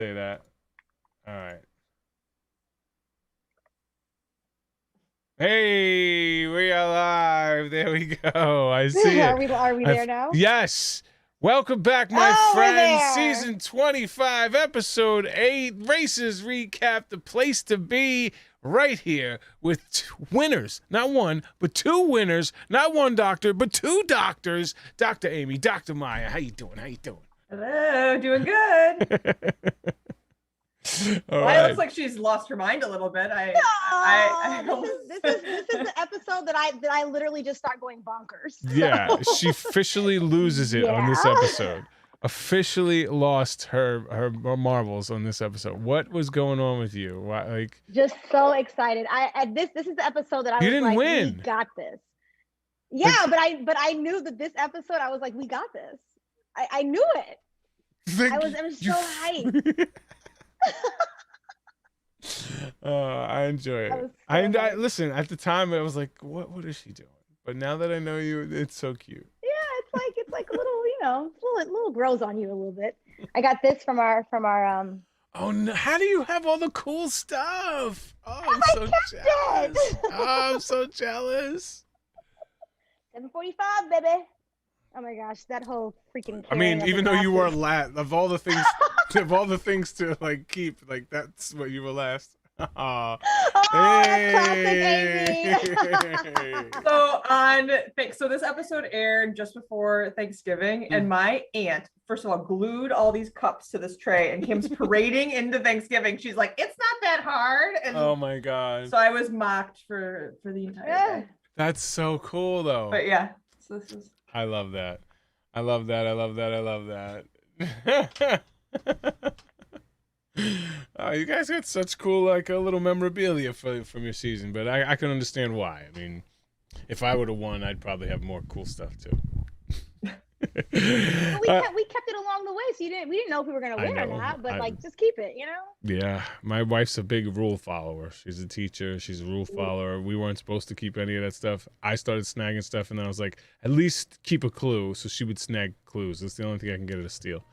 Say that. All right. Hey, we are live. There we go. I see it. Are we there now? Yes. Welcome back, my Oh, we're friends. there. Season 25, episode 8. Races recap. The place to be right here with winners. Not one, but two winners. Not one doctor, but two doctors. Dr. Amy, Dr. Maya. How you doing? How you doing? Hello, doing good. All Well, right. it looks like she's lost her mind a little bit. This is the episode that I literally just start going bonkers. Yeah, she officially loses it on this Yeah. episode. Officially lost her marbles on this episode. What was going on with you? Why, like, Just so excited. This is the epised that I You was didn't like, win. we got this. Yeah, but I knew that this episode I was like, we got this. I knew it. I was so hyped. I enjoy it. I was so I hyped. listen. At the time, I was like, "What is she doing?" But now that I know you, it's so cute. Yeah, it's like a little, little grows on you a little bit. I got this from our Oh no! How do you have all the cool stuff? Oh, I'm so kept jealous. it. Oh, I'm so jealous. 7:45, baby. Oh my gosh, that whole freaking. I mean, carrying of even the though you were glasses. last of all the things, of all the things to like keep, like that's what you were last. Aw. Oh, that's classic Amy. So this episode aired just before Thanksgiving, and my aunt, first of all, glued all these cups to this tray and came parading into Thanksgiving. She's like, "It's not that hard," and Oh my god, so I was mocked for the entire day. that's so cool though. But yeah, so this is. I love that. I love that. I love that. I love that. You guys got such cool, like a little memorabilia from your season, but I can understand why. I mean, if I would have won, I'd probably have more cool stuff too. But we kept it along the way, so we didn't know if we were gonna I win or know. not. But like, just keep it, Yeah, my wife's a big rule follower. She's a teacher. She's a rule follower. We weren't supposed to keep any of that stuff. I started snagging stuff, and then I was like, at least keep a clue. So she would snag clues. That's the only thing I can get her to steal.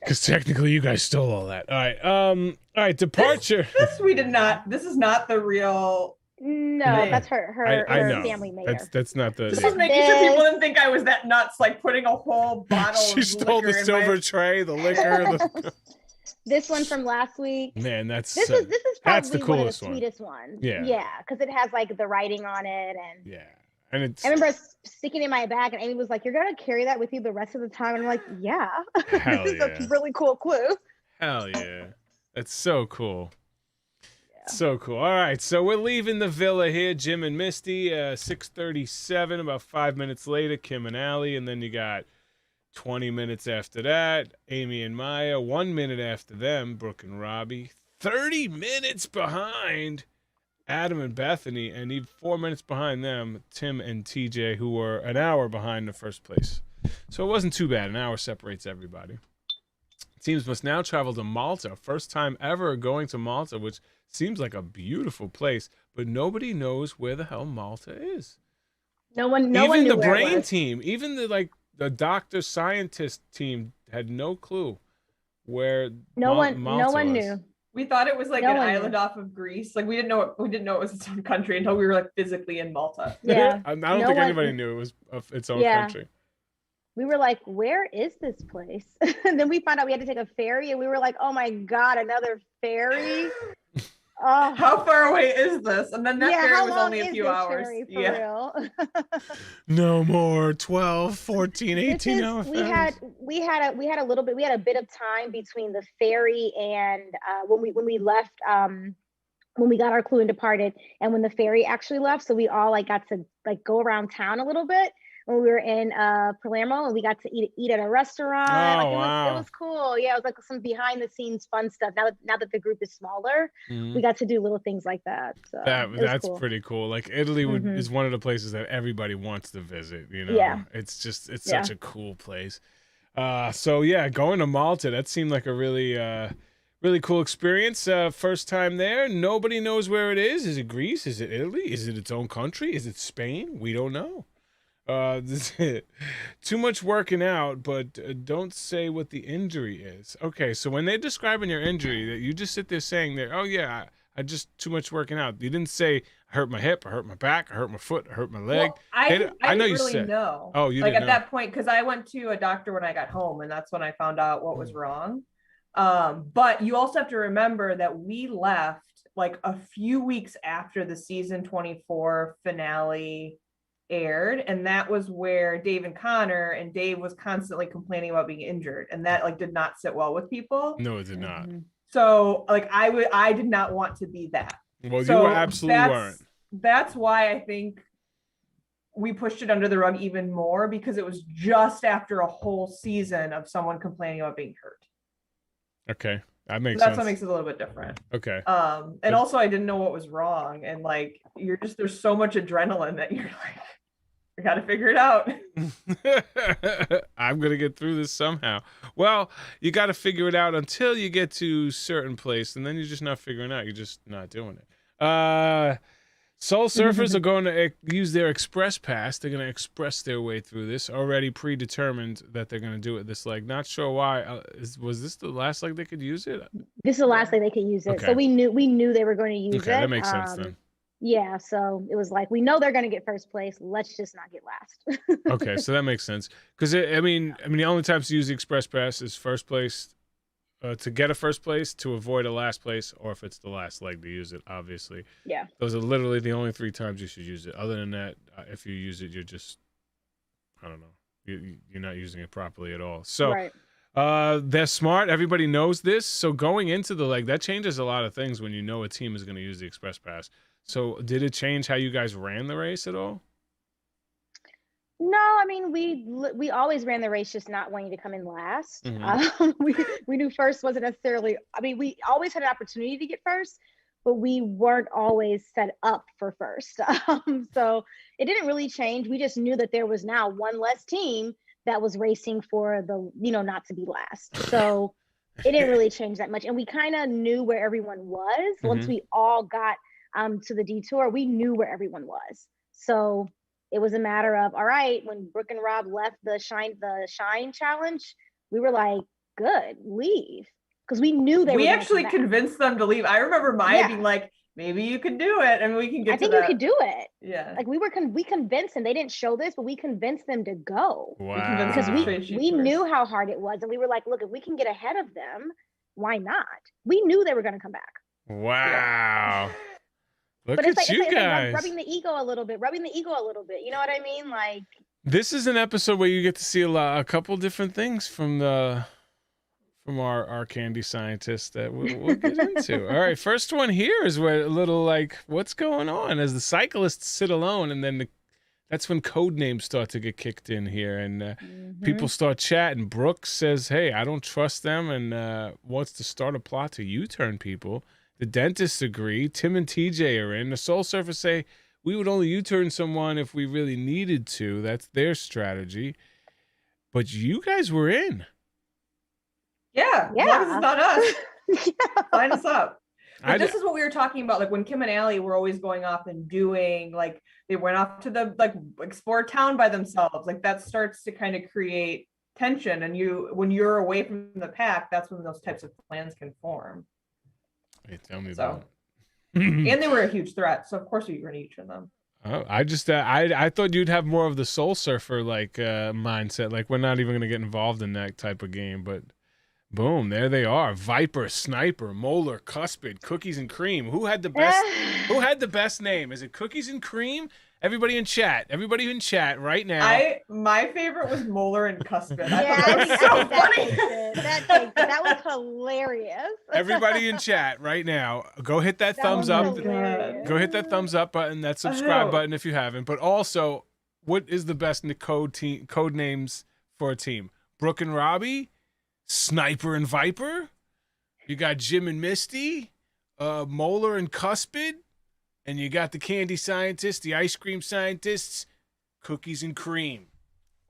Because technically, you guys stole all that. All right. Departure. This we did not. This is not the real. No, Right. that's her I know. family made her. That's not the. This was making sure people didn't think I was that nuts, like putting a whole bottle. She of stole the liquor in silver my... tray, the liquor. This one from last week. Man, that's This is that's the probably one of the coolest one. sweetest ones. Yeah. Yeah, because it has like the writing on it, and Yeah, and it's I remember sticking it in my bag, and Amy was like, "You're gonna carry that with you the rest of the time," and I'm like, "Yeah, Hell this is yeah. a really cool clue." hell yeah, that's so cool. So cool. All right, so we're leaving the villa here, Jim and Misty. 6:37. About 5 minutes later, Kim and Allie, and then you got 20 minutes after that, Amy and Maya. 1 minute after them, Brooke and Robbie. 30 minutes behind Adam and Bethany, and even 4 minutes behind them, Tim and TJ, who were an hour behind the first place. So it wasn't too bad. An hour separates everybody. Teams must now travel to Malta. First time ever going to Malta, which seems like a beautiful place, but nobody knows where the hell Malta is. No one Even knew the where it brain was. team, even the doctor scientist team had no clue where No Malta one was. knew. We thought it was like No an one island knew. off of Greece. Like we didn't know it was its own country until we were like physically in Malta. Yeah, I don't No think one- anybody knew it was of its own Yeah. country. we were like, "Where is this place?" And then we found out we had to take a ferry, and we were like, "Oh my god, another ferry!" Oh, How far away is this? And then that yeah, ferry how was long only a is few this hours. ferry, for Yeah. real? No more 12, 14, This 18 is- hour we had a little bit. We had a bit of time between the ferry and when we left. When we got our clue and departed, and when the ferry actually left, so we all like got to like go around town a little bit when we were in Palermo, and we got to eat at a restaurant. Oh, It wow. was cool. Yeah, it was like some behind the scenes fun stuff. Now that the group is smaller, Mhm. we got to do little things like that. So it was That's cool. pretty cool. Like Italy Mhm. is one of the places that everybody wants to visit. You know, Yeah. it's Yeah. such a cool place. So yeah, going to Malta, that seemed like a really cool experience. First time there, nobody knows where it is. Is it Greece? Is it Italy? Is it its own country? Is it Spain? We don't know. Too much working out, but don't say what the injury is. Okay, so when they're describing your injury, that you just sit there saying that, oh yeah, I just too much working out. You didn't say I hurt my hip, I hurt my back, I hurt my foot, I hurt my leg. Well, I know didn't you really said. know. Oh, you like didn't at know. that point, because I went to a doctor when I got home, and that's when I found out what was wrong. But you also have to remember that we left like a few weeks after the season 24 finale aired, and that was where Dave and Connor, and Dave was constantly complaining about being injured, and that like did not sit well with people. No, it did not. So like I did not want to be that. Well, So you absolutely weren't. That's why I think we pushed it under the rug even more, because it was just after a whole season of someone complaining about being hurt. Okay, that makes That's sense. what makes it a little bit different. Okay. And also I didn't know what was wrong, and like there's so much adrenaline that you're like, I got to figure it out. I'm gonna get through this somehow. Well, you got to figure it out until you get to certain place, and then you're just not figuring it out. You're just not doing it. Soul Surfers are going to use their express pass. They're going to express their way through this. Already predetermined that they're going to do it this leg. Not sure why. Was this the last leg they could use it? This is the last thing they could use it. Okay. So we knew they were going to use it. Okay, that makes sense then. Yeah, so it was like, we know they're going to get first place. Let's just not get last. Okay, so that makes sense. Because I mean, the only times to use the express pass is first place, to get a first place, to avoid a last place, or if it's the last leg to use it. Obviously, yeah. Those are literally the only 3 times you should use it. Other than that, if you use it, you're just, I don't know, you're not using it properly at all. So. Right. They're smart. Everybody knows this. So going into the leg, that changes a lot of things when you know a team is going to use the express pass. So did it change how you guys ran the race at all? No, I mean, we always ran the race, just not wanting to come in last. We knew first wasn't necessarily, I mean, we always had an opportunity to get first, but we weren't always set up for first. So it didn't really change. We just knew that there was now one less team that was racing for the, not to be last. So it didn't really change that much. And we kind of knew where everyone was. Once we all got to the detour, we knew where everyone was. So it was a matter of, all right, when Brooke and Rob left the shine challenge, we were like, good, leave. Because we knew we actually convinced them to leave. I remember Maya being like, maybe you can do it, and we can get to that. I think you could do it. Yeah. Like we convinced them. They didn't show this, but we convinced them to go. Wow. Because we knew how hard it was, and we were like, look, if we can get ahead of them, why not? We knew they were going to come back. Wow. Look but at you guys. Like rubbing the ego a little bit. You know what I mean? Like, this is an episode where you get to see a couple different things from our candy scientists that we'll get into. All right, first one here is where a little like, what's going on as the cyclists sit alone, and then that's when code names start to get kicked in here, and people start chatting. Brooke says, hey, I don't trust them, and wants to start a plot to U-turn people. The dentists agree. Tim and TJ are in. The Soul Surfers say, we would only U-turn someone if we really needed to. That's their strategy. But you guys were in. Yeah. As long as it's not us. Sign us up. But this is what we were talking about. Like when Kim and Allie were always going off and doing, like they went off to the explore town by themselves. Like that starts to kind of create tension. And when you're away from the pack, that's when those types of plans can form. Hey, tell me about it. And they were a huge threat. So of course we were going to U-turn them. Oh, I just I thought you'd have more of the Soul Surfer mindset. Like we're not even going to get involved in that type of game, but boom, there they are. Viper, Sniper, Molar, Cuspid, Cookies and Cream. Who had the best name? Is it Cookies and Cream? Everybody in chat right now. My favorite was Molar and Cuspid. I thought that was so funny. That was hilarious. Everybody in chat right now, go hit that thumbs up. Go hit that thumbs up button, that subscribe button if you haven't. But also, what is the best code names for a team? Brooke and Robbie, Sniper and Viper. You got Jim and Misty, Molar and Cuspid. And you got the candy scientists, the ice cream scientists, Cookies and Cream.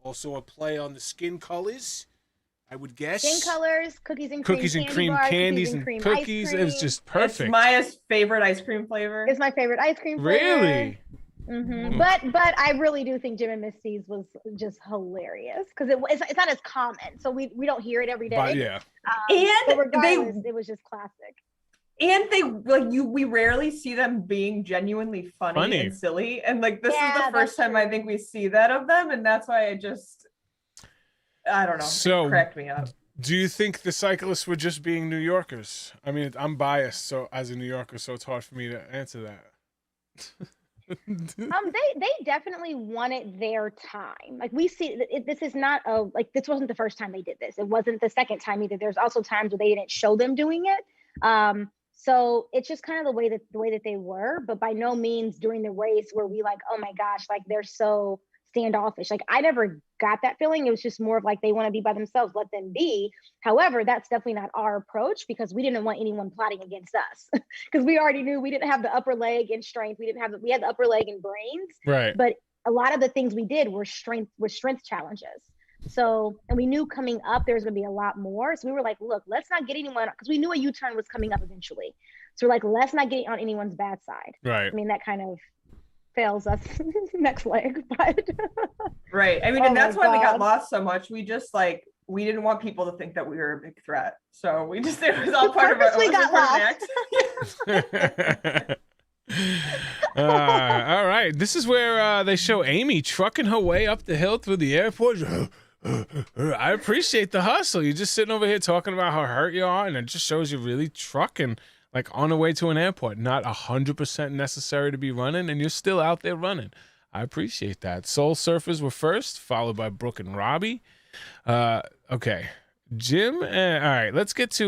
Also a play on the skin colors, I would guess. Skin colors, Cookies and Cream. Cookies and Cream, bars, candies and cookies. It was just perfect. It's Maya's favorite ice cream flavor. It's my favorite ice cream flavor. Really? But I really do think Jim and Misty's was just hilarious because it's not as common, so we don't hear it every day. But yeah, but regardless, it was just classic. And they we rarely see them being genuinely funny. And silly, and like this is the first time I think we see that of them, and that's why I don't know. So it cracked me up. Do you think the cyclists were just being New Yorkers? I mean, I'm biased, so as a New Yorker, so it's hard for me to answer that. They definitely wanted their time. Like we see, this is not this wasn't the first time they did this. It wasn't the second time either. There's also times where they didn't show them doing it. So it's just kind of the way that they were, but by no means during the race were we like, oh my gosh, like they're so standoffish. Like I never got that feeling. It was just more of like they want to be by themselves, let them be. However, that's definitely not our approach because we didn't want anyone plotting against us because we already knew we didn't have the upper leg and strength. We had the upper leg and brains. Right. But a lot of the things we did were strength challenges. So, and we knew coming up there was going to be a lot more. So we were like, look, let's not get anyone, because we knew a U-turn was coming up eventually. So we're like, let's not get on anyone's bad side. Right. I mean, that kind of fails us next leg, but. Right. I mean, and that's why we got lost so much. We just we didn't want people to think that we were a big threat. So it was all part of our act. All right. This is where they show Amy trucking her way up the hill through the airport. I appreciate the hustle. You're just sitting over here talking about how hurt you are, and it just shows you really trucking, like on the way to an airport. Not 100% necessary to be running, and you're still out there running. I appreciate that. Soul Surfers were first, followed by Brooke and Robbie. Okay, Jim. All right, let's get to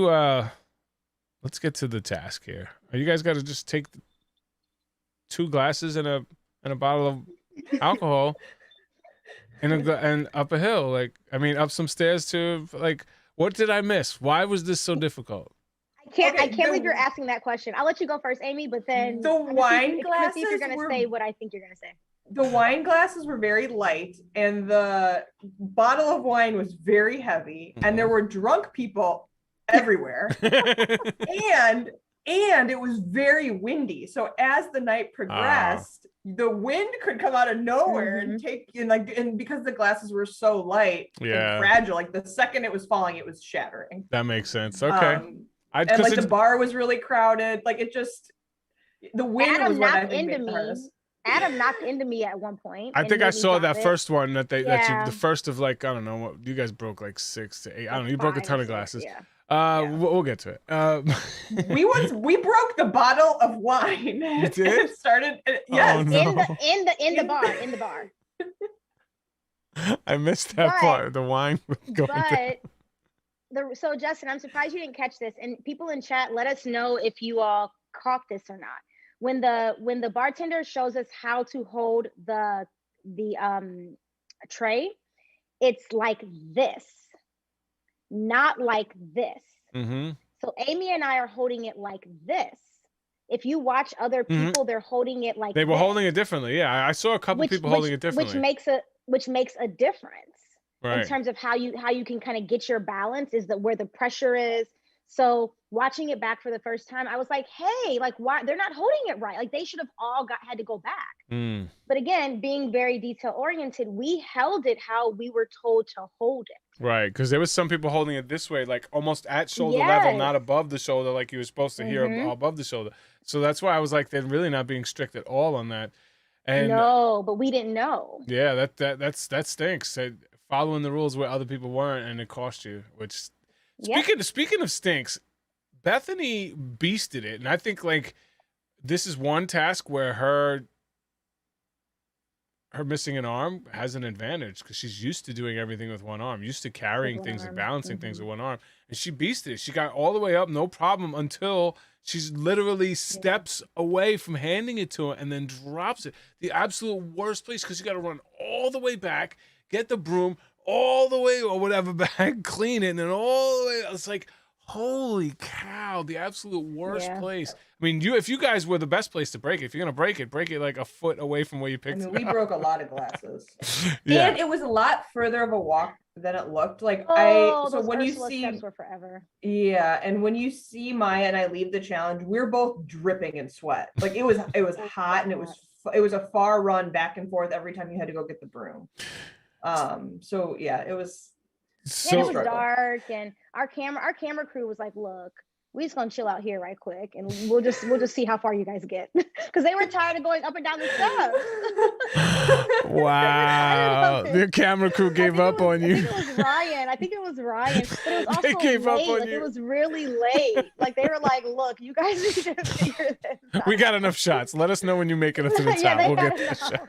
the task here. You guys got to just take 2 glasses and a bottle of alcohol and up a hill. Like, I mean, up some stairs to like. What did I miss? Why was this so difficult? I can't believe you're asking that question. I'll let you go first, Amy, but then the wine glasses. See if you're gonna say what I think you're gonna say. The wine glasses were very light, and the bottle of wine was very heavy, and there were drunk people everywhere, and it was very windy. So as the night progressed, the wind could come out of nowhere and take and because the glasses were so light and fragile, like the second it was falling, it was shattering. That makes sense. Okay. And like the bar was really crowded. Like it just, the wind was what I think made the hardest. Adam knocked into me at one point. I think I saw that first one that the first of like, I don't know what you guys broke, like 6 to 8. I don't know. You broke a ton of glasses. We'll get to it. We broke the bottle of wine. You did? It started. Yes. Oh, no. in the bar. I missed that part. The wine going down. So Justin, I'm surprised you didn't catch this. And people in chat, let us know if you all caught this or not. When the bartender shows us how to hold the tray, it's like this, not like this. Mm-hmm. So Amy and I are holding it like this. If you watch other people, they're holding it like they were holding it differently. Yeah, I saw a couple people holding it differently, which makes a difference in terms of how you can kind of get your balance. Is that where the pressure is? So watching it back for the first time, I was like, hey, like why they're not holding it right? Like they should have all had to go back. But again, being very detail oriented, we held it how we were told to hold it. Right, because there was some people holding it this way, like almost at shoulder level, not above the shoulder, like you were supposed to hear above the shoulder. So that's why I was like, they're really not being strict at all on that. And no, but we didn't know. Yeah, that stinks. Following the rules where other people weren't, and it cost you. Which speaking of stinks, Bethany beasted it, and I think like this is one task where her missing an arm has an advantage because she's used to doing everything with one arm, used to carrying things and balancing things with one arm, and she beasted it. She got all the way up, no problem, until she's literally steps away from handing it to her and then drops it. The absolute worst place because you got to run all the way back, get the broom all the way or whatever back, clean it, and then all the way. It's like, holy cow, the absolute worst place. I mean, if you guys were the best place to break it, if you're gonna break it like a foot away from where you picked it. We broke a lot of glasses. And it was a lot further of a walk than it looked. Like so when you see steps were forever. Yeah, and when you see Maya and I leave the challenge, we're both dripping in sweat. Like it was hot and it was it was a far run back and forth every time you had to go get the broom. So yeah, it was. And it was struggle. dark, and our camera crew was like, "Look, we just gonna chill out here right quick, and we'll just see how far you guys get," because they were tired of going up and down the steps. Wow, the camera crew gave up on you. I think it was Ryan, but it was also They gave late. up on Like, you. it was really late. Like they were like, "Look, you guys need to figure this out." We got enough shots. Let us know when you make it up to the top. Yeah, they We'll got get the enough. shot.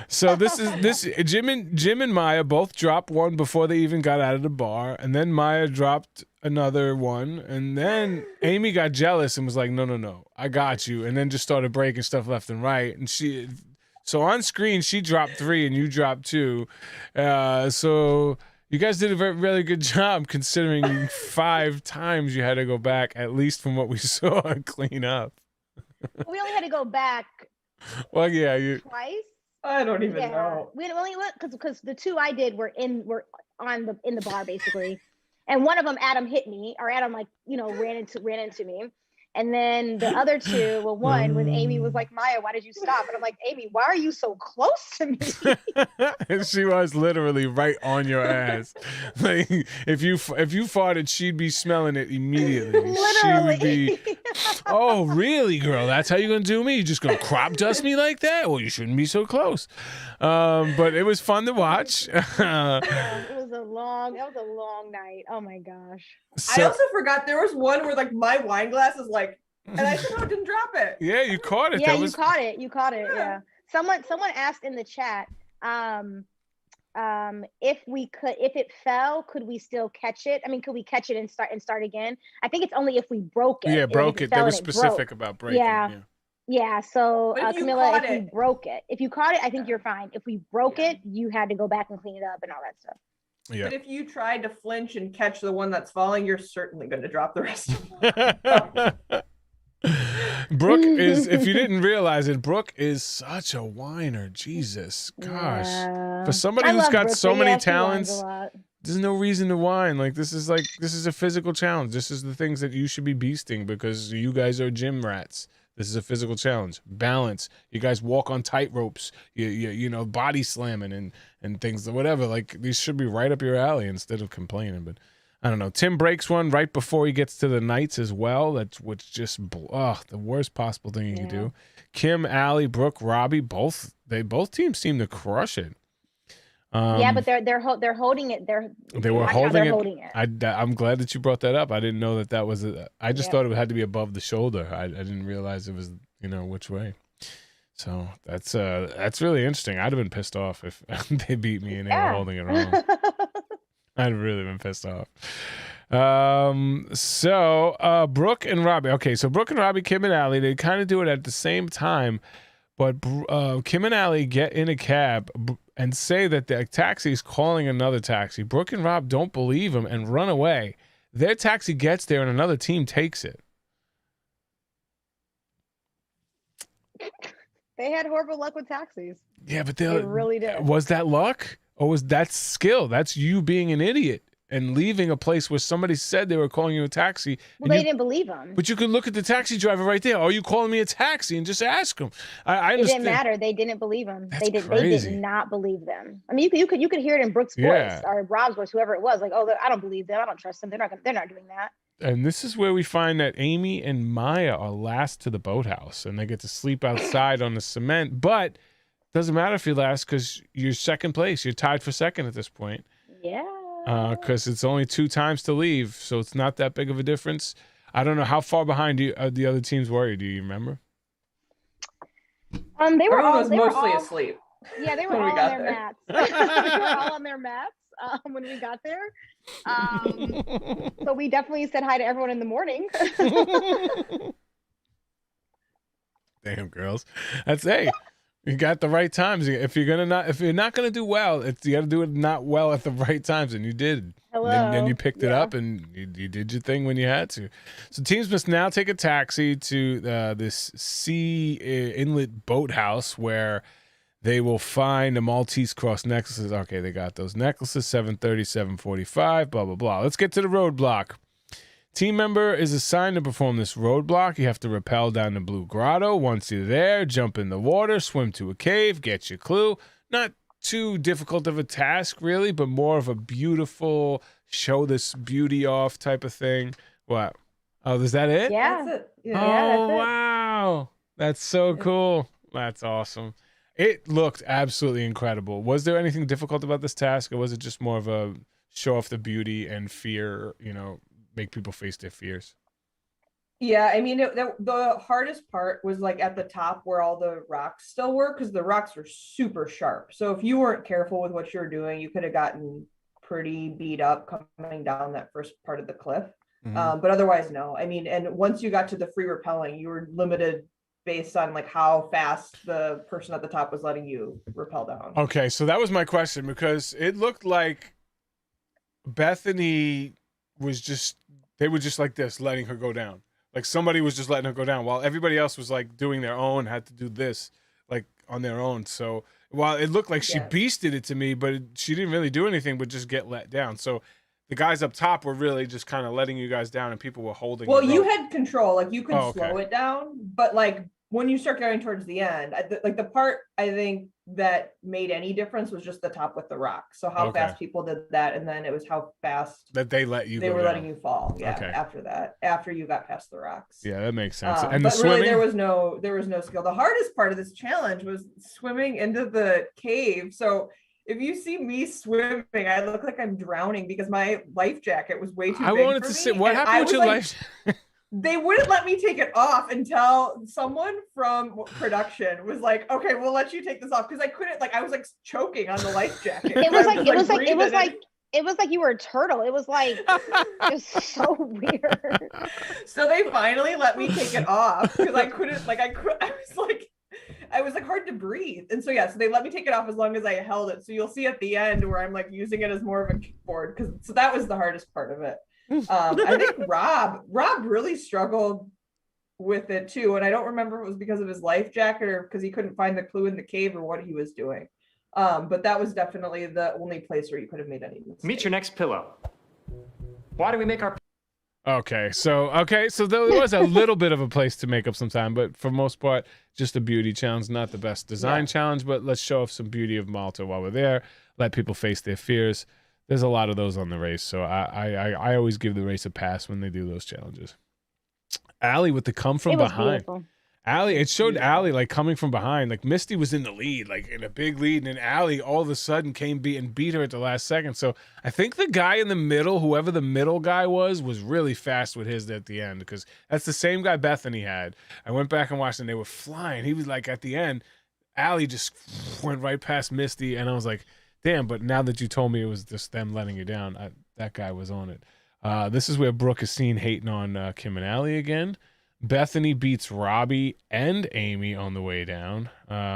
So Jim and Maya both dropped one before they even got out of the bar, and then Maya dropped another one, and then Amy got jealous and was like, no, I got you, and then just started breaking stuff left and right. And so on screen she dropped 3 and you dropped 2. So you guys did a very, really good job considering 5 times you had to go back, at least from what we saw, and clean up. We only had to go back Well, yeah, twice. I don't even know. We only went because the 2 I did were in the bar basically, and one of them Adam hit me, or Adam ran into me, and then the other 2, well, one when Amy was like, "Maya, why did you stop?" And I'm like, "Amy, why are you so close to me?" And she was literally right on your ass. Like if you farted, she'd be smelling it immediately. Literally. She would be, "Oh, really, girl? That's how you're gonna do me? You just gonna crop dust me like that? Well, you shouldn't be so close." But it was fun to watch. It was a long night. Oh my gosh. I also forgot there was one where like my wine glass is like, and I somehow didn't drop it. Yeah, you caught it. Yeah, That was... you caught it. Yeah. Someone asked in the chat, if it fell, could we still catch it? I mean, could we catch it and start again? I think it's only if we broke it. Yeah, broke it. They were It specific broke. about breaking. Yeah. Yeah, so But if you Camilla, caught if you it- broke it, if you caught it, I think you're fine. If we broke it, you had to go back and clean it up and all that stuff. Yeah. But if you tried to flinch and catch the one that's falling, you're certainly going to drop the rest of them. Brooke is, if you didn't realize it, Brooke is such a whiner. Jesus, gosh. Yeah. For somebody I who's love got Brooke, so but many yeah, she whines a talents, lot. there's no reason to whine. This is a physical challenge. This is the things that you should be beasting because you guys are gym rats. This is a physical challenge. Balance. You guys walk on tight ropes. You know, body slamming and things, whatever. Like, these should be right up your alley instead of complaining. But I don't know. Tim breaks one right before he gets to the Knights as well. That's what's just the worst possible thing you could do. Kim, Allie, Brooke, Robbie, both teams seem to crush it. Yeah, but they're holding it. They were watch how holding they're it. holding it. I'm glad that you brought that up. I didn't know that was I just Yeah. thought it had to be above the shoulder. I didn't realize it was, which way. So that's really interesting. I'd have been pissed off if they beat me and they were holding it wrong. I'd have really been pissed off. So Brooke and Robbie. Okay, so Brooke and Robbie, Kim and Allie, they kind of do it at the same time, but Kim and Allie get in a cab and say that the taxi is calling another taxi. Brooke and Rob don't believe him and run away. Their taxi gets there and another team takes it. They had horrible luck with taxis. Yeah, but They really did. Was that luck? Or was that skill? That's you being an idiot and leaving a place where somebody said they were calling you a taxi. Well, they didn't believe him. But you could look at the taxi driver right there. Are you calling me a taxi? And just ask him. I It understand. didn't matter. They didn't believe him. That's They crazy. did not believe them. I mean, you could hear it in Brooke's Yeah. voice or Rob's voice, whoever it was. Like, oh, I don't believe them. I don't trust them. They're not doing that. And this is where we find that Amy and Maya are last to the boathouse, and they get to sleep outside on the cement. But doesn't matter if you're last because you're second place. You're tied for second at this point. Yeah. Because it's only 2 times to leave, so it's not that big of a difference. I don't know how far behind the other teams were you. Do you remember? They were Everyone all was they were mostly all- asleep. Yeah, they were when all we on got their there. mats. They were all on their mats when we got there. So we definitely said hi to everyone in the morning. Damn, girls. Hey, you got the right times. If you're not gonna do well, you got to do it not well at the right times, and you did. Hello. Then you picked it Yeah. up and you did your thing when you had to. So teams must now take a taxi to this sea inlet boathouse where they will find the Maltese cross necklaces. Okay, they got those necklaces, 7:30, 7:45, blah, blah, blah. Let's get to the roadblock. Team member is assigned to perform this roadblock. You have to rappel down the Blue Grotto. Once you're there, jump in the water, swim to a cave, get your clue. Not too difficult of a task, really, but more of a beautiful show this beauty off type of thing. What? Oh, is that it? Yeah. That's it. Yeah. Oh, that's it. wow. That's so Yeah. cool. That's awesome. It looked absolutely incredible. Was there anything difficult about this task, or was it just more of a show off the beauty and fear, make people face their fears? Yeah, I mean, the hardest part was like at the top where all the rocks still were, because the rocks are super sharp. So if you weren't careful with what you were doing, you could have gotten pretty beat up coming down that first part of the cliff. Mhm. But otherwise, no. I mean, and once you got to the free rappelling, you were limited based on like how fast the person at the top was letting you rappel down. Okay, so that was my question, because it looked like Bethany they were just like this, letting her go down. Like somebody was just letting her go down while everybody else was like doing their own, had to do this like on their own. So while it looked like she Yeah. beasted it to me, but she didn't really do anything but just get let down. So the guys up top were really just kind of letting you guys down, and people were holding. Well, the you rope. had control, like you could Oh, okay. slow it down, but like when you start going towards the end, like the part I think that made any difference was just the top with the rock. So how Okay. fast people did that, and then it was how fast that they let you they go were down. letting you fall. Yeah, Okay. after that, after you got past the rocks. Yeah, that makes sense. And the but swimming. really, there was no skill. The hardest part of this challenge was swimming into the cave. So if you see me swimming, I look like I'm drowning because my life jacket was way too I big wanted for to me, say, what and I happened with was, your like, life? They wouldn't let me take it off until someone from production was like, "Okay, we'll let you take this off," because I couldn't. Like, I was like choking on the life jacket. It was like breathing it was like you were a turtle. It was like it was so weird. So they finally let me take it off because I couldn't. Like, I was like hard to breathe, and so yeah, so they let me take it off as long as I held it. So you'll see at the end where I'm like using it as more of a kickboard, because so that was the hardest part of it. I think Rob really struggled with it too, and I don't remember if it was because of his life jacket or because he couldn't find the clue in the cave or what he was doing. But that was definitely the only place where you could have made any mistake. Meet your next pillow. Why do we make our Okay, so there was a little bit of a place to make up some time, but for most part, just a beauty challenge, not the best design challenge, but let's show off some beauty of Malta while we're there. Let people face their fears. There's a lot of those on the race, so I always give the race a pass when they do those challenges. Allie with the come from It was behind. beautiful. Allie, it showed Allie like coming from behind. Like Misty was in the lead, like in a big lead, and then Allie all of a sudden beat her at the last second. So I think the guy in the middle, whoever the middle guy was really fast with his at the end, because that's the same guy Bethany had. I went back and watched, and they were flying. He was like at the end, Allie just went right past Misty, and I was like, damn. But now that you told me it was just them letting you down, that guy was on it. This is where Brooke is seen hating on Kim and Allie again. Bethany beats Robbie and Amy on the way down.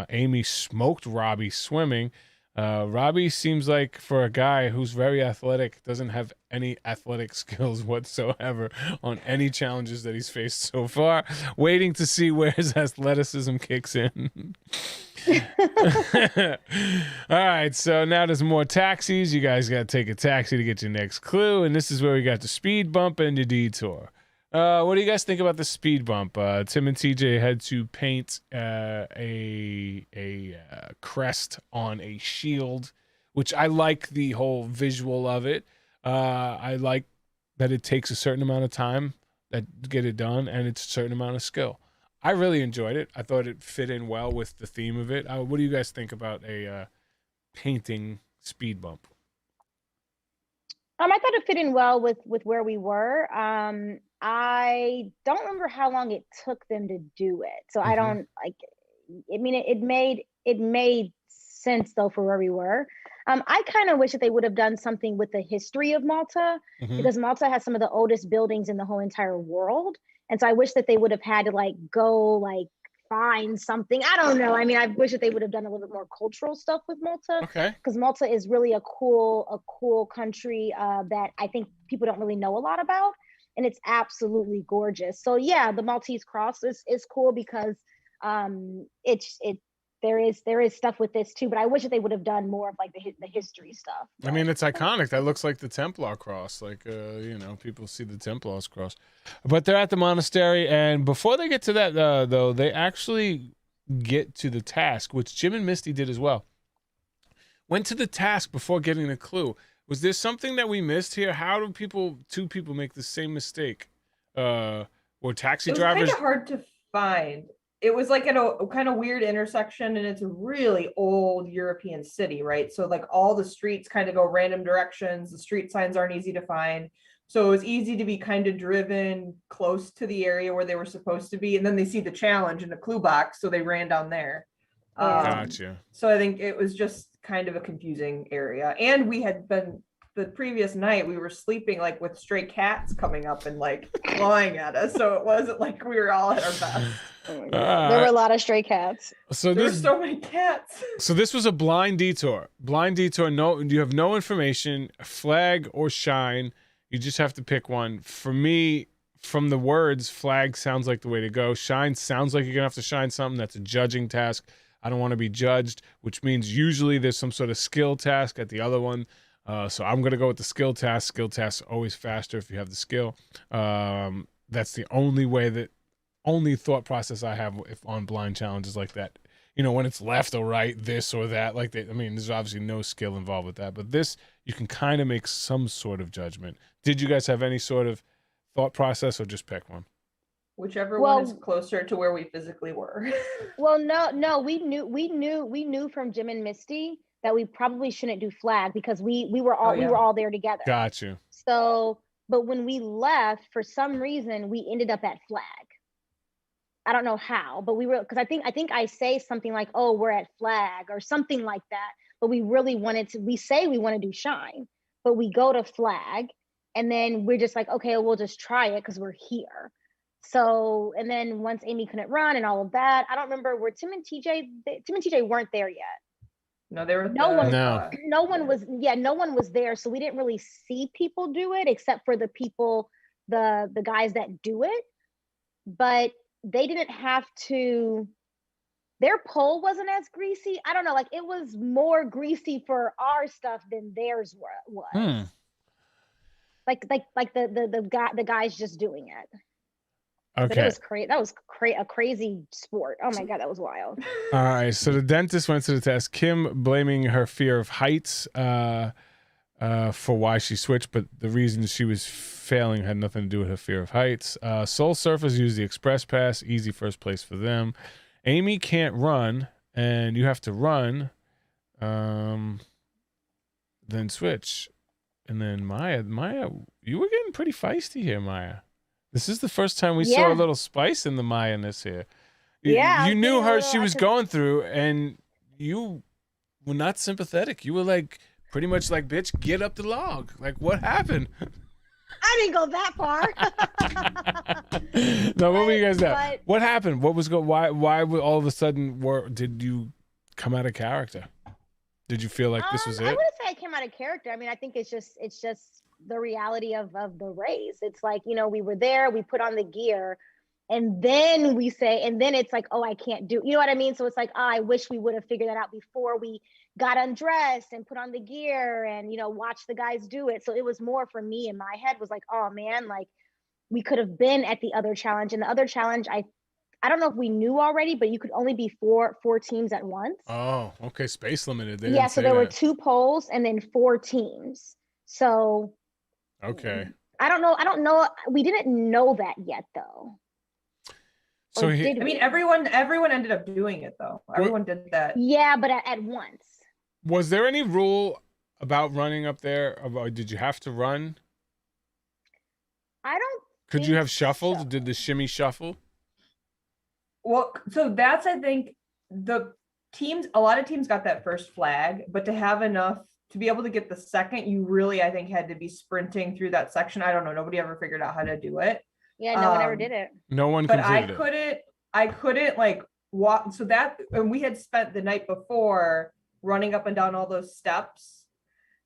Amy smoked Robbie swimming. Robbie seems like, for a guy who's very athletic, doesn't have any athletic skills whatsoever on any challenges that he's faced so far. Waiting to see where his athleticism kicks in. All right, so now there's more taxis. You guys got to take a taxi to get your next clue, and this is where we got the speed bump and the detour. What do you guys think about the speed bump? Tim and TJ had to paint a crest on a shield, which I like the whole visual of it. I like that it takes a certain amount of time to get it done, and it's a certain amount of skill. I really enjoyed it. I thought it fit in well with the theme of it. What do you guys think about a painting speed bump? I thought it fit in well with where we were. I don't remember how long it took them to do it, so I don't like. I mean, it made sense though for where we were. I kind of wish that they would have done something with the history of Malta, because Malta has some of the oldest buildings in the whole entire world, and so I wish that they would have had to like go like find something. I don't know. I mean, I wish that they would have done a little bit more cultural stuff with Malta. Okay. Because Malta is really a cool country that I think people don't really know a lot about, and it's absolutely gorgeous. So yeah, the Maltese cross is cool because there is stuff with this too, but I wish that they would have done more of like the history stuff. I mean, it's iconic. That looks like the Templar cross. Like, people see the Templars cross. But they're at the monastery, and before they get to that, though, they actually get to the task, which Jim and Misty did as well. Went to the task before getting the clue. Was there something that we missed here? How do two people make the same mistake? Or taxi drivers? It was kind of hard to find. It was like at a kind of weird intersection, and it's a really old European city, right? So like all the streets kind of go random directions. The street signs aren't easy to find. So it was easy to be kind of driven close to the area where they were supposed to be. And then they see the challenge in a clue box, so they ran down there. Gotcha. So I think it was just kind of a confusing area. And we had been, the previous night, we were sleeping like with stray cats coming up and like clawing at us. So it wasn't like we were all at our best. There were a lot of stray cats. So There were so many cats. So this was a blind detour. Blind detour. No, you have no information. Flag or shine. You just have to pick one. For me, from the words, flag sounds like the way to go. Shine sounds like you're gonna have to shine something. That's a judging task. I don't want to be judged, which means usually there's some sort of skill task at the other one. So I'm gonna go with the skill task. Skill tasks are always faster if you have the skill. That's the only thought process I have if on blind challenges like that. When it's left or right, this or that. There's obviously no skill involved with that, but this, you can kind of make some sort of judgment. Did you guys have any sort of thought process, or just pick one? Whichever one is closer to where we physically were. Well, no, we knew from Jim and Misty that we probably shouldn't do flag because we were all there together. Got you. So, but when we left, for some reason, we ended up at flag. I don't know how, but we were, because I think I say something like, "Oh, we're at flag" or something like that. But we really we say we want to do shine, but we go to flag, and then we're just like, okay, we'll just try it because we're here. So, and then once Amy couldn't run and all of that, I don't remember where Tim and TJ weren't there yet. No, they were. No one was there. So we didn't really see people do it except for the people, the guys that do it. But they didn't have to, their pole wasn't as greasy. I don't know, like it was more greasy for our stuff than theirs was. Like the guys just doing it. Okay. But it was that was a crazy sport. Oh my God, that was wild. All right. So the dentist went to the test. Kim blaming her fear of heights for why she switched, but the reason she was failing had nothing to do with her fear of heights. Soul Surfers used the express pass. Easy first place for them. Amy can't run, and you have to run, then switch. And then Maya, you were getting pretty feisty here, Maya. This is the first time we saw a little spice in the Maya-ness here. You knew her, she was going through, and you were not sympathetic. You were like, pretty much like, bitch, get up the log. Like, what happened? I didn't go that far. No, what were you guys at? What happened? What was why all of a sudden did you come out of character? Did you feel like this was it? I wouldn't say I came out of character. I mean, I think it's just the reality of the race. It's like, we were there, we put on the gear, and then we say, and then it's like, oh, I can't do, you know what I mean? So it's like, I wish we would have figured that out before we got undressed and put on the gear and, watch the guys do it. So it was more for me in my head was like, oh man, like we could have been at the other challenge. And the other challenge, I don't know if we knew already, but you could only be four teams at once. Oh, okay. Space limited. Yeah. So there were 2 polls and then 4 teams. So. Okay. I don't know. We didn't know that yet though. So everyone ended up doing it though. Everyone did that. Yeah, but at once. Was there any rule about running up there? Did you have to run? I don't. Could you have shuffled? So. Did the shimmy shuffle? Well, so that's, I think, a lot of teams got that first flag, but to have enough to be able to get the second, you really, I think, had to be sprinting through that section. I don't know. Nobody ever figured out how to do it. Yeah, no one ever did it. No one but completed it. I couldn't like walk. So and we had spent the night before running up and down all those steps.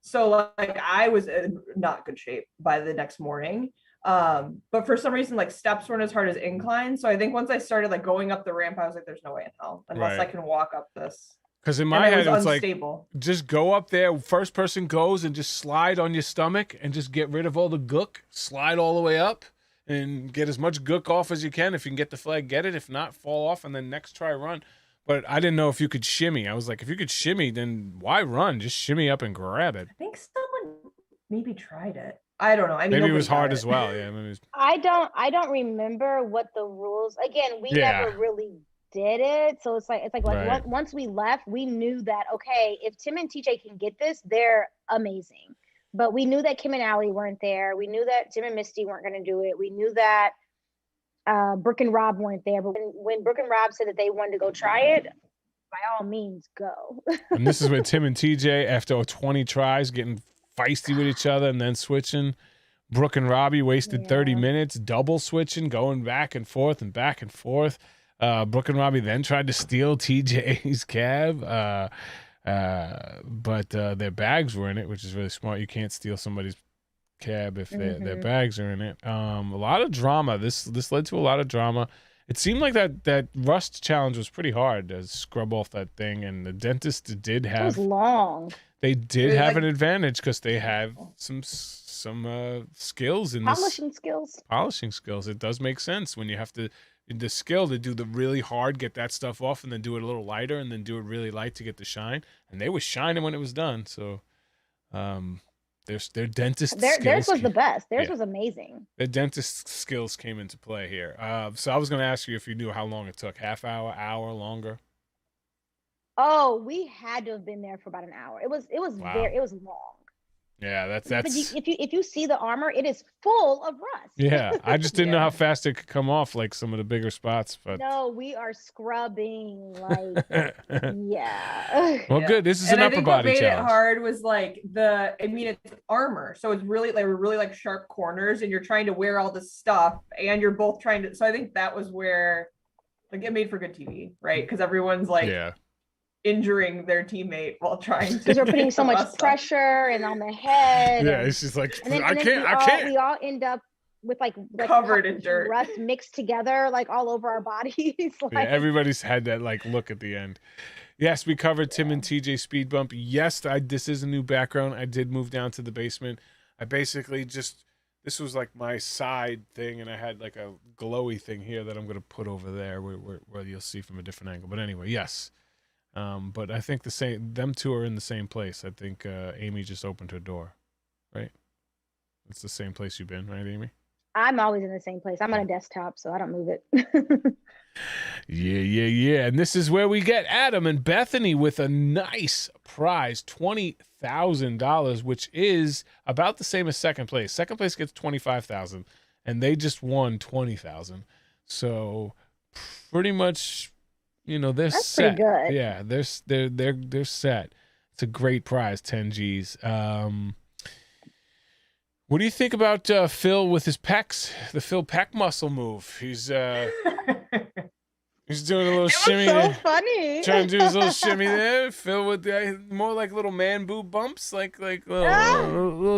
So like I was in not good shape by the next morning. But for some reason, like steps weren't as hard as inclines. So I think once I started like going up the ramp, I was like, there's no way in hell unless I Right. can walk up this. Because in And my it head, was it's like, unstable. just go up there, first person goes and just slide on your stomach and just get rid of all the gook, slide all the way up and get as much gook off as you can. If you can get the flag, get it. If not, fall off and then next try run. But I didn't know if you could shimmy. I was like, if you could shimmy, then why run? Just shimmy up and grab it. I think someone maybe tried it. I don't know. I mean, Maybe it nobody was hard got as it. well. Yeah, maybe it was... I don't remember what the rules. Again, we Yeah. never really did it, so it's like Right. once we left, we knew that okay, if Tim and TJ can get this, they're amazing. But we knew that Kim and Allie weren't there. We knew that Jim and Misty weren't going to do it. We knew that Brooke and Rob weren't there. But when Brooke and Rob said that they wanted to go try it, by all means, go. And this is where Tim and TJ, after 20 tries, getting feisty with each other and then switching. Brooke and Robbie wasted 30 Yeah. minutes, double switching, going back and forth and back and forth. Brooke and Robbie then tried to steal TJ's cab, but their bags were in it, which is really smart. You can't steal somebody's cab if their bags are in it. A lot of drama. This led to a lot of drama. It seemed like that rust challenge was pretty hard to scrub off that thing, and the dentist did It was have long. they did Really, have like- an advantage because they have some skills in this Polishing skills. It does make sense when you have the skill to do the really hard, get that stuff off, and then do it a little lighter, and then do it really light to get the shine. And they were shining when it was done. So, their dentist skills. Theirs was the best. Theirs Yeah. was amazing. The dentist skills came into play here. So I was going to ask you if you knew how long it took. Half hour, longer. Oh, we had to have been there for about an hour. It was Wow. it was long. Yeah, But that's. if you see the armor, it is full of rust. Yeah, I just didn't know Yeah. how fast it could come off, like some of the bigger spots. But No, we are scrubbing like well, yeah. Yeah. good. This is And an I upper think what body made challenge. it hard was like it's armor. So it's really like sharp corners and you're trying to wear all this stuff and you're both trying to, so I think that was where like it made for good TV, right? Because everyone's like Yeah, injuring their teammate while trying to. Because we're putting get so the much rust off. pressure and on the head. yeah. and, It's just like and then, I and then can't. we all end up with like Covered in puffs and dirt. rust mixed together like all over our bodies. Yeah, like, everybody's had that like look at the end. Yes, we covered Tim and TJ speed bump. Yes, this is a new background. I did move down to the basement. I basically this was like my side thing, and I had like a glowy thing here that I'm gonna put over there where you'll see from a different angle. But anyway, yes. But I think them two are in the same place. I think Amy just opened her door, right? It's the same place you've been, right, Amy? I'm always in the same place. I'm on a desktop, so I don't move it. Yeah. And this is where we get Adam and Bethany with a nice prize, $20,000, which is about the same as second place. Second place gets $25,000, and they just won $20,000. So pretty much, they're That's set. pretty good. Yeah, they're set. It's a great prize, 10 G's. What do you think about Phil with his pecs? The Phil pec muscle move. He's doing a little shimmy. So there. funny. Trying to do his little shimmy there. Phil with more like little man boob bumps, like little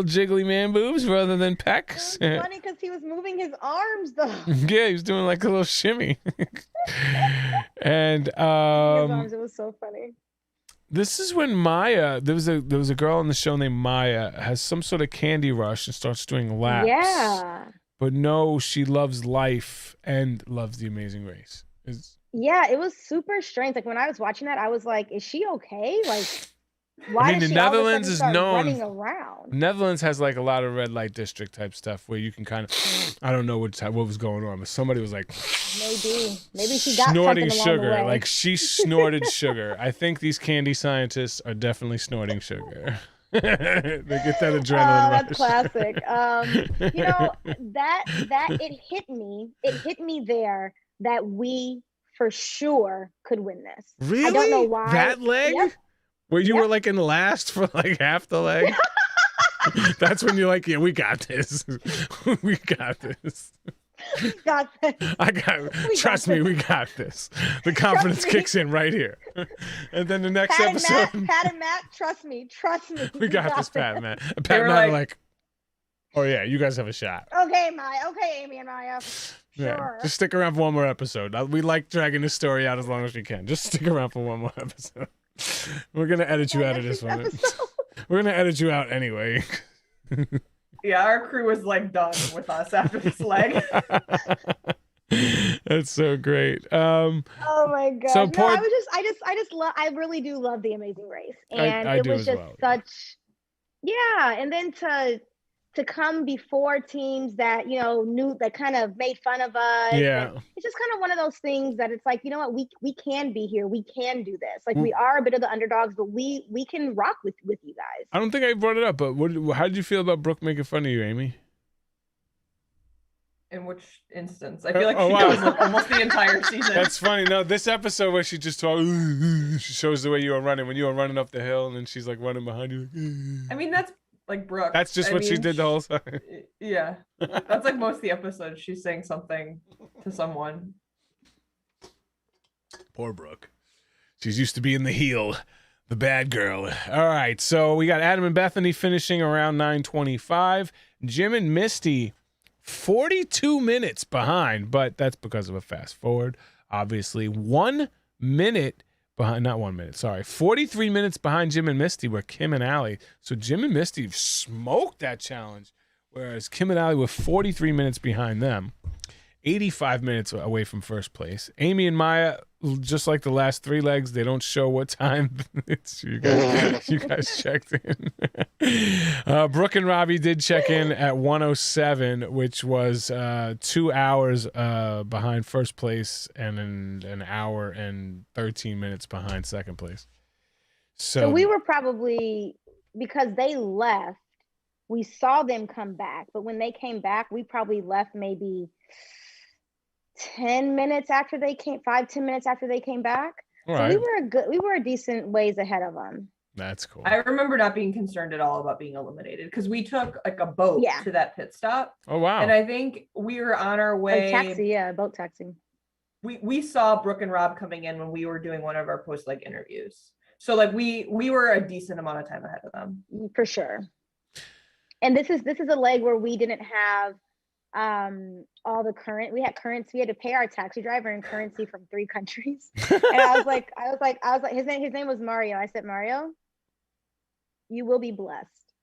jiggly man boobs rather than pecs. It was funny because he was moving his arms though. Yeah, he was doing like a little shimmy. And His arms, it was so funny. this is when Maya, there was a girl on the show named Maya, has some sort of candy rush and starts doing laps. Yeah. But no, she loves life and loves The Amazing Race. Yeah, it was super strange. Like when I was watching that, I was like, "Is she okay? Like, why?" mean, did the she all of a Netherlands sudden is start known- running around. Netherlands has like a lot of red light district type stuff where you can kind of, I don't know what was going on, but somebody was like Maybe she got snorting something along the sugar. way. Like she snorted sugar. I think these candy scientists are definitely snorting sugar. They get that adrenaline rush. That's classic. That it hit me there that we for sure could win this. Really? I don't know why. That leg? Yep. Where you Yep. were like in last for like half the leg? That's when you're like, yeah, we got this. We got this. Got this. Trust me, we got this. The confidence me. kicks in right here. And then the next Pat and episode, Matt, Pat and Matt, trust me. we got this, Pat and Matt. And They Pat and were Matt are like- like, Oh yeah, you guys have a shot. Okay, Maya. Okay, Amy and Maya. Yeah, Sure. just stick around for one more episode. We like dragging this story out as long as we can. Just stick around for one more episode. We're gonna edit you out of this one. We're gonna edit you out anyway. Yeah, our crew was like done with us after this leg. That's so great. Oh my god! So No, poor- I really do love The Amazing Race, I and it do was as just well. such, yeah. And then to come before teams that knew that kind of made fun of us. Yeah. and it's just kind of one of those things that it's like, you know what, we can be here, we can do this. Like we are a bit of the underdogs, but we can rock with you guys. I don't think I brought it up, but how did you feel about Brooke making fun of you, Amy? In which instance? I feel like Oh, she wow. does like almost the entire season. That's funny. No, this episode where she just talks, she shows the way you were running when you were running up the hill, and then she's like running behind you. I mean, that's like Brooke. That's just what she did the whole time. Yeah, that's like most of the episodes. She's saying something to someone. Poor Brooke. She's used to being the heel, the bad girl. All right, so we got Adam and Bethany finishing around 9:25. Jim and Misty, 42 minutes behind, but that's because of a fast forward. Obviously, 1 minute behind, not 1 minute, sorry, 43 minutes behind Jim and Misty were Kim and Allie. So Jim and Misty smoked that challenge, whereas Kim and Allie were 43 minutes behind them. 85 minutes away from first place. Amy and Maya, just like the last three legs, they don't show what time it's you guys checked in. Brooke and Robbie did check in at 107, which was 2 hours behind first place and an hour and 13 minutes behind second place. So we were probably, because they left, we saw them come back, but when they came back, we probably left maybe 10 minutes after they came, 5-10 minutes after they came back. All So right. we were a decent ways ahead of them. That's cool. I remember not being concerned at all about being eliminated because we took like a boat Yeah. to that pit stop. Oh, wow. And I think we were on our way. Boat taxi. We saw Brooke and Rob coming in when we were doing one of our post leg interviews. So like we were a decent amount of time ahead of them. For sure. And this is a leg where we didn't have all the we had currency. We had to pay our taxi driver in currency from 3 countries. And I was like, his name was Mario. I said, Mario, you will be blessed.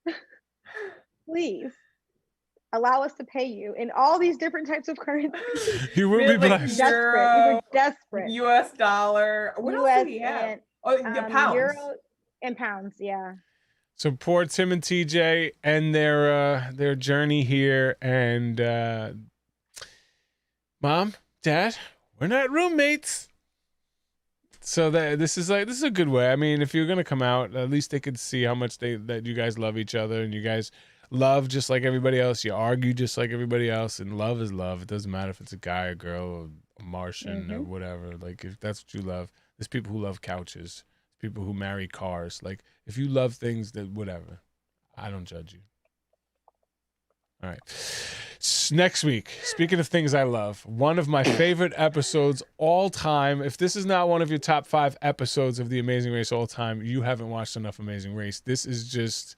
Please allow us to pay you in all these different types of currency. You will be blessed. We were desperate. US dollar. What else did he have? And, Pounds. Euro and pounds, yeah. So poor Tim and TJ and their journey here, and Mom, Dad, we're not roommates. So this is a good way. I mean, if you're gonna come out, at least they could see how much that you guys love each other, and you guys love just like everybody else. You argue just like everybody else, and love is love. It doesn't matter if it's a guy, a girl, or a Martian, or whatever. Like if that's what you love. There's people who love couches. People who marry cars. Like if you love things, that whatever. I don't judge you. All right. Next week, speaking of things I love, one of my favorite episodes all time. If this is not one of your top 5 episodes of The Amazing Race all time, you haven't watched enough Amazing Race. This is just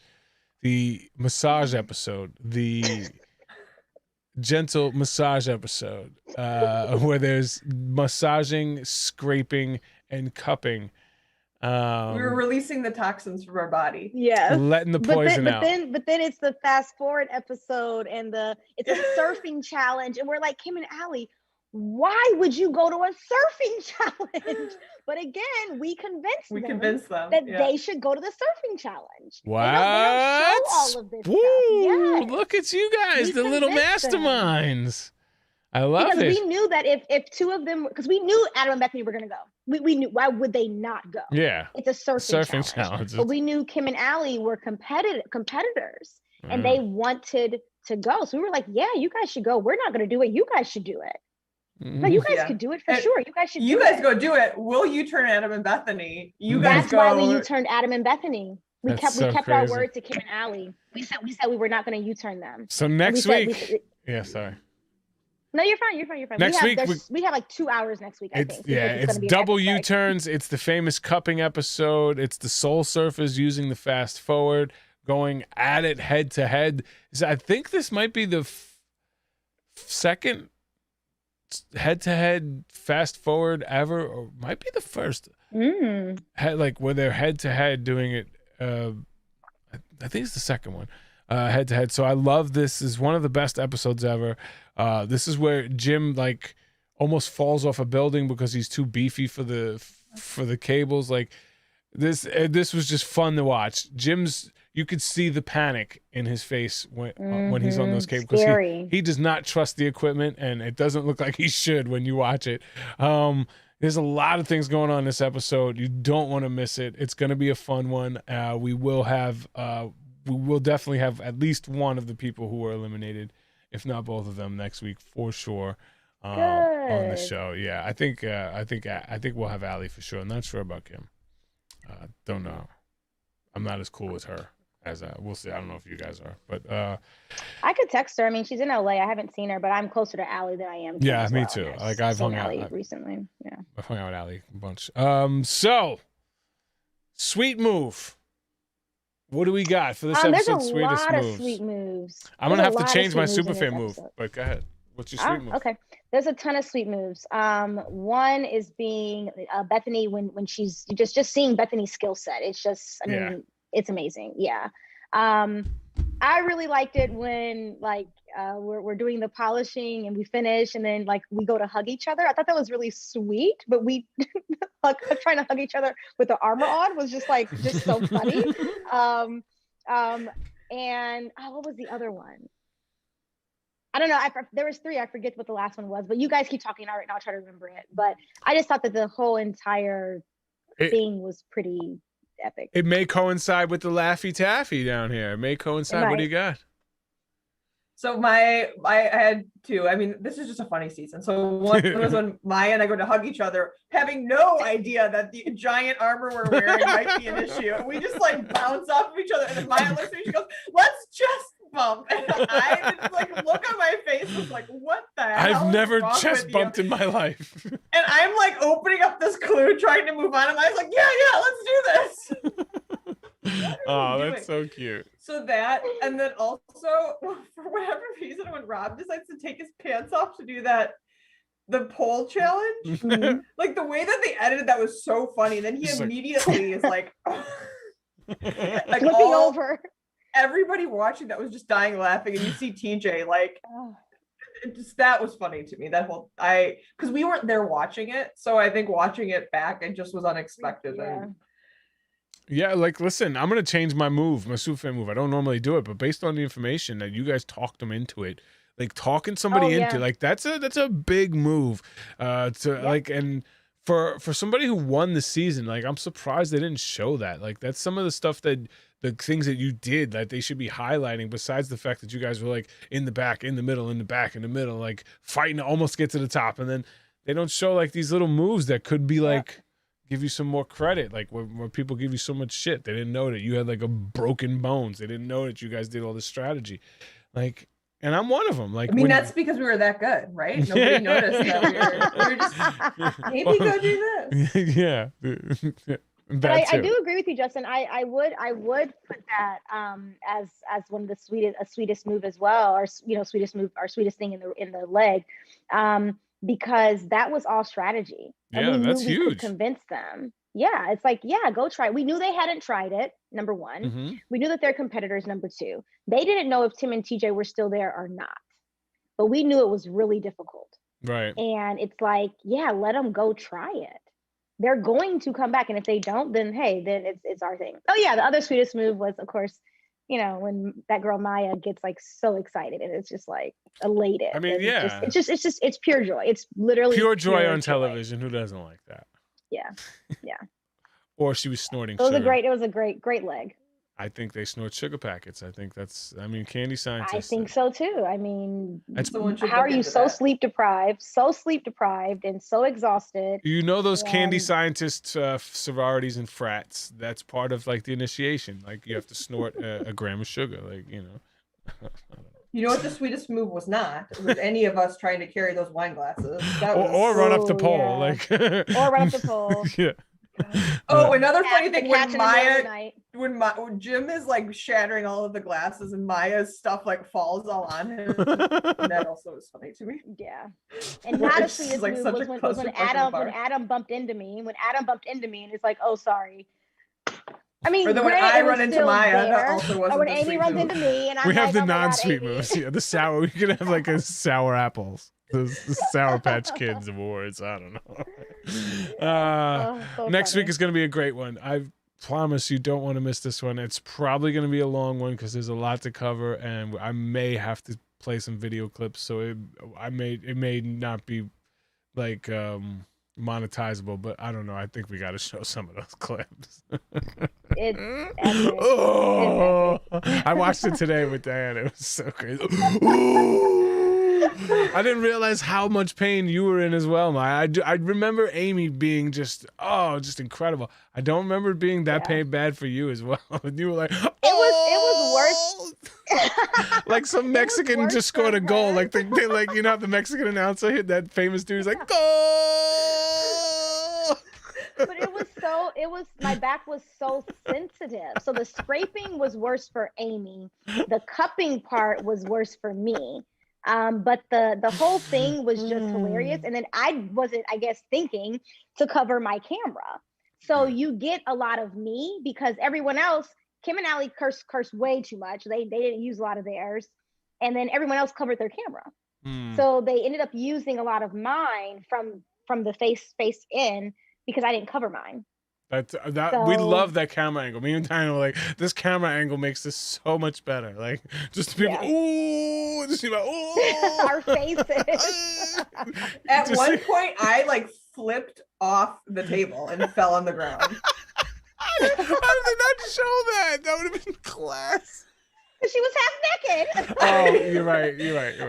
the massage episode, the gentle massage episode, where there's massaging, scraping, and cupping. We were releasing the toxins from our body. Yeah. Letting the poison out. But then it's the fast forward episode and it's a surfing challenge. And we're like, Kim and Allie, why would you go to a surfing challenge? But again, we convinced them that they should go to the surfing challenge. What? They don't show all of this Woo, stuff. Yes. Look at you guys, the little convinced them. masterminds. I love because it. we knew that if 2 of them, because we knew Adam and Bethany were going to go. We knew, why would they not go? Yeah. It's a surfing challenge. But we knew Kim and Allie were competitors and they wanted to go. So we were like, yeah, you guys should go. We're not going to do it. You guys should do it. No, you guys could do it for sure. You guys should. You guys go do it. We'll U-turn Adam and Bethany. You guys That's go. why we U-turned Adam and Bethany. We kept our crazy. word to Kim and Allie. We said we were not going to U-turn them. So next week. Yeah, sorry. No, you're fine. You're fine. Next week we have like 2 hours next week. I think. It's double U-turns. It's the famous cupping episode. It's the Soul Surfers using the fast forward. going at it head to head. I think this might be the second head to head fast forward ever, or might be the first. Like where they're head to head doing it. I think it's the second one, head to head. So I love this. Is one of the best episodes ever. This is where Jim like almost falls off a building because he's too beefy for the cables. Like this was just fun to watch. You could see the panic in his face when he's on those cables, because he does not trust the equipment, and it doesn't look like he should when you watch it. There's a lot of things going on in this episode. You don't want to miss it. It's going to be a fun one. We will definitely have at least one of the people who were eliminated, if not both of them, next week for sure. On the show. Yeah, I think we'll have Allie for sure. I'm not sure about Kim. Don't know. I'm not as cool with her as we'll see. I don't know if you guys are, but I could text her. I mean, she's in LA. I haven't seen her, but I'm closer to Allie than I am. Kim Yeah, as me well. too. Like I've hung out Allie recently. Yeah, I've hung out with Allie a bunch. So sweet move. What do we got for this there's episode? a Sweetest lot moves. of sweet moves. I'm gonna There's have a to lot change of my sweet moves super in fan this move. episode. But go ahead. What's your sweet move? Okay. There's a ton of sweet moves. One is being Bethany when she's just seeing Bethany's skill set. It's just, I mean, it's amazing. Yeah. I really liked it when like we're doing the polishing and we finish and then like we go to hug each other. I thought that was really sweet, but we trying to hug each other with the armor on was just so funny. And what was the other one? I don't know. There was 3. I forget what the last one was, but you guys keep talking right now. I'll try to remember it. But I just thought that the whole entire thing was pretty epic. It may coincide with the Laffy Taffy down here. It may coincide. What do you got? So I had 2. I mean, this is just a funny season. So one was when Maya and I go to hug each other, having no idea that the giant armor we're wearing might be an issue. And we just like bounce off of each other. And then Maya looks at me, she goes, "Let's chest bump." And I just like look on my face was like, what the hell? I've never wrong chest with bumped you? in my life. And I'm like opening up this clue, trying to move on. And I was like, yeah, let's do this. Oh, that's so cute. So that, and then also for whatever reason, when Rob decides to take his pants off to do the pole challenge, like the way that they edited that was so funny. Then he immediately is like flipping over. Everybody watching that was just dying laughing, and you see TJ like that was funny to me. That whole because we weren't there watching it, so I think watching it back it just was unexpected. Yeah, like listen, I'm gonna change my super fan move. I don't normally do it, but based on the information that you guys talked them into it, like talking somebody into like that's a big move. Like and for somebody who won the season, like I'm surprised they didn't show that. Like that's some of the stuff that the things that you did that they should be highlighting. Besides the fact that you guys were like in the back, in the middle, in the back, in the middle, like fighting to almost get to the top, and then they don't show like these little moves that could be like. Give you some more credit, like where people give you so much shit. They didn't know that you had like a broken bones. They didn't know that you guys did all this strategy, like. And I'm one of them. Like, I mean, that's because we were that good, right? Nobody noticed that we were just maybe go do this. Yeah. But I do agree with you, Justin. I would put that as one of the sweetest move as well, or sweetest move, our sweetest thing in the leg. Because that was all strategy. And we that's knew we huge. could convince them. Yeah, it's like, go try it. We knew they hadn't tried it, number one. Mm-hmm. We knew that they're competitors, number 2. They didn't know if Tim and TJ were still there or not. But we knew it was really difficult. Right. And it's like, let them go try it. They're going to come back. And if they don't, then it's our thing. Oh yeah, the other sweetest move was, of course, when that girl Maya gets like so excited and it's just like elated. I mean, it's pure joy. It's literally pure joy on television. Who doesn't like that? Yeah. Or she was snorting. It was a great leg. I think they snort sugar packets. I think candy scientists. I think so too. I mean, how are you so sleep deprived, and so exhausted? Those candy scientists, sororities and frats, that's part of like the initiation. Like you have to snort a gram of sugar, like, I don't know. You know what the sweetest move was not? It was any of us trying to carry those wine glasses. Or run up the pole, or run up the pole. Yeah. Oh, another funny thing when when Jim is like shattering all of the glasses and Maya's stuff like falls all on him. That also is funny to me. Yeah. And Where honestly, it's this like move such was a when cluster fuck in the Adam bar. bumped into me. When Adam bumped into me and it's like, oh sorry. I mean, Or then when granted, I it was run into still Maya, that there. also Or wasn't when the Amy sweet runs move. into me and I'm We have like, the oh my God, non-sweet Amy. moves. Yeah, the sour. We could have like a Sour Apples. The Sour Patch Kids awards. I don't know. Oh, so Next funny. week is going to be a great one. I promise you don't want to miss this one. It's probably going to be a long one because there's a lot to cover, and I may have to play some video clips. So it may not be like monetizable, but I don't know. I think we got to show some of those clips. It's epic. Oh, It's epic. I watched it today with Diana. It was so crazy. I didn't realize how much pain you were in as well, Maya. I remember Amy being just incredible. I don't remember it being that Yeah. bad for you as well. And you were like, It was worse. like some Mexican worse just for scored a goal. her. Like they like you know how the Mexican announcer hit that famous dude. He's like, goal. But my back was so sensitive. So the scraping was worse for Amy. The cupping part was worse for me. But the whole thing was just hilarious. And then I wasn't, I guess, thinking to cover my camera. So you get a lot of me because everyone else, Kim and Allie cursed way too much. They didn't use a lot of theirs. And then everyone else covered their camera. So they ended up using a lot of mine from the face in because I didn't cover mine. We So- love that camera angle. Me and Diana were like, this camera angle makes this so much better. Like, just to be like, Yeah. ooh, just be like, ooh. Our faces. At Just one see- point, I like flipped off the table and fell on the ground. How did they not show that? That would have been class. She was half naked. Oh, you're right.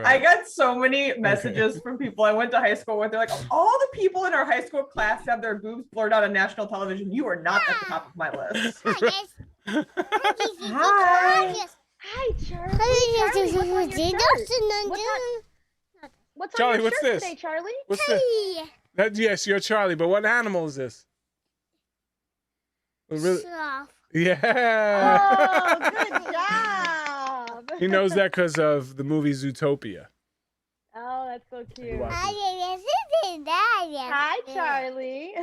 I got so many messages from people I went to high school with. They're like, all the people in our high school class have their boobs blurred out on national television. You are not at the top of my list. Hi. Hi, Charlie. Charlie, what's on your shirt? What's on Charlie, your what's shirt this? today, Charlie? What's this? Yes, you're Charlie, but what animal is this? Really? Yeah. Oh, good job. He knows that because of the movie Zootopia. Oh, that's so cute. watch Hi, Charlie.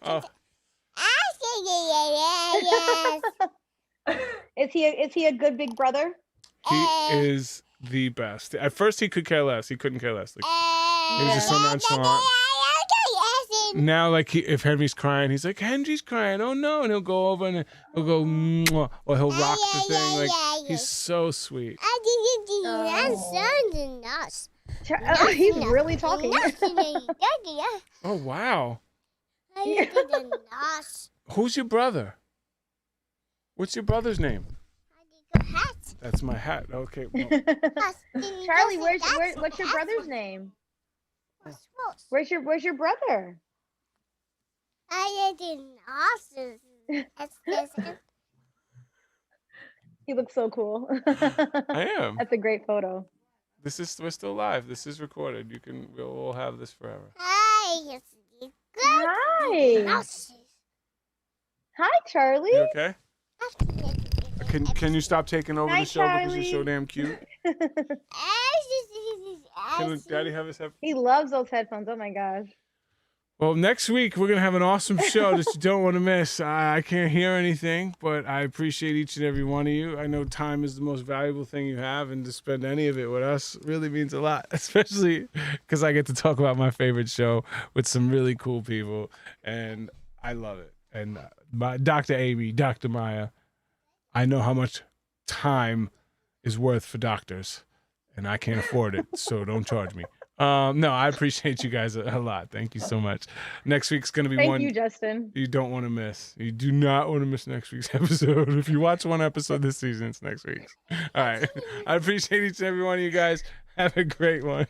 Oh, Is he a good big brother? he is the best. At first, he could care less. He couldn't care less. Like, he was just so nonchalant. Now, like, if Henry's crying, he's like, Henry's crying. Oh, no. And he'll go over and he'll go, mwah, or he'll rock the thing. Like, he's so sweet. He's really talking. Oh, wow. Who's your brother? What's your brother's name? That's my hat. Okay. Well, Charlie, what's your brother's name? Where's your brother? He looks so cool. I am. That's a great photo. We're still live. This is recorded. We'll have this forever. Hi. Hi, Charlie. You okay? Can you stop taking over the Hi, show because you're so Charlie. damn cute? Can Daddy have his headphones? He loves those headphones. Oh my gosh. Well, next week we're gonna have an awesome show that you don't want to miss. I can't hear anything, but I appreciate each and every one of you. I know time is the most valuable thing you have, and to spend any of it with us really means a lot, especially because I get to talk about my favorite show with some really cool people, and I love it. And Dr. Amy, Dr. Maya, I know how much time is worth for doctors, and I can't afford it, so don't charge me. No, I appreciate you guys a lot. Thank you so much. Next week's going to be Thank one you, Justin. you don't want to miss. You do not want to miss next week's episode. If you watch one episode this season, it's next week's. All right. I appreciate each and every one of you guys. Have a great one.